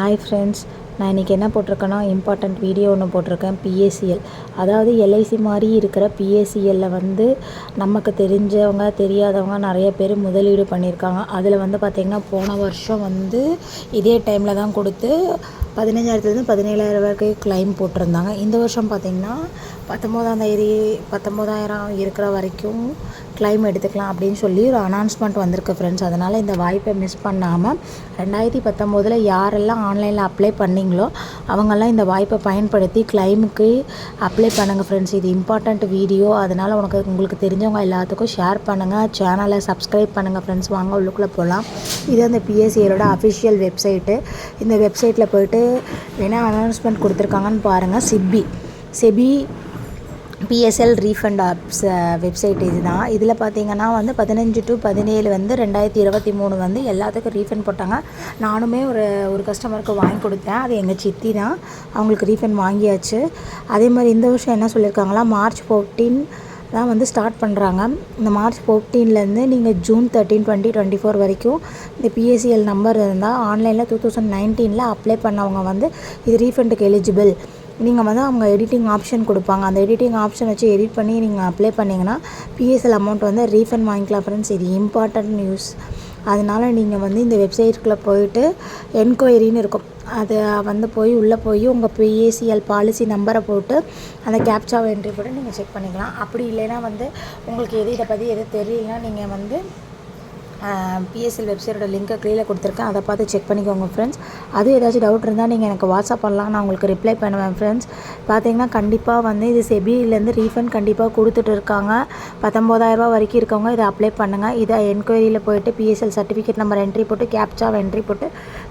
Hi friends, நான் இன்றைக்கி என்ன போட்டிருக்கேன்னா இம்பார்ட்டண்ட் வீடியோ ஒன்று போட்டிருக்கேன். பிஎஸ்சிஎல், அதாவது எல்ஐசி மாதிரி இருக்கிற பிஎஸ்சிஎல்லில் வந்து நமக்கு தெரிஞ்சவங்க தெரியாதவங்க நிறைய பேர் முதலீடு பண்ணியிருக்காங்க. அதில் வந்து பார்த்திங்கன்னா போன வருஷம் வந்து இதே டைமில் தான் கொடுத்து 15,000 17,000 வரைக்கும் கிளைம் போட்டிருந்தாங்க. இந்த வருஷம் பார்த்திங்கன்னா 19,000 இருக்கிற வரைக்கும் கிளைம் எடுத்துக்கலாம் அப்படின்னு சொல்லி ஒரு அனௌன்ஸ்மெண்ட் வந்திருக்கு ஃப்ரெண்ட்ஸ். அதனால் இந்த வாய்ப்பை மிஸ் பண்ணாமல் 2019 யாரெல்லாம் ஆன்லைனில் அப்ளை பண்ணிங்களோ அவங்கெல்லாம் இந்த வாய்ப்பை பயன்படுத்தி கிளைமுக்கு அப்ளை பண்ணுங்கள் ஃப்ரெண்ட்ஸ். இது இம்பார்ட்டண்ட் வீடியோ, அதனால் உங்களுக்கு தெரிஞ்சவங்க எல்லாத்துக்கும் ஷேர் பண்ணுங்கள். சேனலை சப்ஸ்கிரைப் பண்ணுங்கள் ஃப்ரெண்ட்ஸ். வாங்க உள்ளுக்குள்ளே போகலாம். இது அந்த பிஎஸ்சிஎலோட அஃபிஷியல் வெப்சைட்டு. இந்த வெப்சைட்டில் போய்ட்டு என்ன அனௌன்ஸ்மெண்ட் கொடுத்துருக்காங்கன்னு பாருங்கள். SEBI PSL refund apps website இது தான். இதில் பார்த்திங்கன்னா வந்து 15 to 17 வந்து 2023 வந்து எல்லாத்துக்கும் ரீஃபண்ட் போட்டாங்க. நானுமே ஒரு கஸ்டமருக்கு வாங்கி கொடுத்தேன். அது எங்கள் சித்தி தான், அவங்களுக்கு ரீஃபண்ட் வாங்கியாச்சு. அதே மாதிரி இந்த வருஷம் என்ன சொல்லியிருக்காங்களா, March 14 தான் வந்து ஸ்டார்ட் பண்ணுறாங்க. இந்த March 14 நீங்கள் June 13, 2024 வரைக்கும் இந்த பிஎஸ்சிஎல் நம்பர் இருந்தால் ஆன்லைனில் 2019 அப்ளை பண்ணவங்க வந்து இது ரீஃபண்டுக்கு எலிஜிபிள். நீங்கள் வந்து அவங்க எடிட்டிங் ஆப்ஷன் கொடுப்பாங்க. அந்த எடிட்டிங் ஆப்ஷன் வச்சு எடிட் பண்ணி நீங்கள் அப்ளை பண்ணிங்கன்னா பிஎஸ்எல் அமௌண்ட் வந்து ரீஃபண்ட் வாங்கிக்கலாம் ஃப்ரெண்ட்ஸ். இது இம்பார்ட்டன்ட் நியூஸ். அதனால் நீங்கள் வந்து இந்த வெப்சைட்டுக்குள்ளே போயிட்டு என்கொயரின்னு இருக்கும், அதை வந்து உள்ளே போய் உங்கள் பிஎஸ்சிஎல் பாலிசி நம்பரை போட்டு அந்த கேப்சாவை என்ட்ரி போட்டு நீங்கள் செக் பண்ணிக்கலாம். அப்படி இல்லைன்னா வந்து உங்களுக்கு இதை பற்றி எதுவும் தெரியலனா நீங்கள் வந்து பிஎஸ்எல் வெப்சைட்டோட லிங்க்கை கீழே கொடுத்துருக்கேன், அதை பார்த்து செக் பண்ணிக்கோங்க ஃப்ரெண்ட்ஸ். அது ஏதாச்சும் டவுட் இருந்தால் நீங்கள் எனக்கு வாட்ஸ்அப் பண்ணலாம், நான் உங்களுக்கு ரிப்ளை பண்ணுவேன் ஃப்ரெண்ட்ஸ். பார்த்தீங்கன்னா கண்டிப்பாக வந்து இது செபியிலேருந்து ரீஃபண்ட் கண்டிப்பாக கொடுத்துட்டு இருக்காங்க. 19,000 வரைக்கும் இருக்கவங்க இதை அப்ளை பண்ணுங்கள். இதை என்கொயரியில் போய்ட்டு பிஎஸ்எல் சர்டிஃபிகேட் நம்பர் என்ட்ரி போட்டு கேப்சாவை என்ட்ரி போட்டு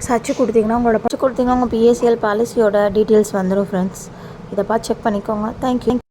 சர்ச் கொடுத்தீங்கன்னா உங்கள் பிஎஸ்சிஎல் பாலிசியோட டீட்டெயில்ஸ் வந்துடும் ஃப்ரெண்ட்ஸ். இதை பார்த்து செக் பண்ணிக்கோங்க. தேங்க்யூ.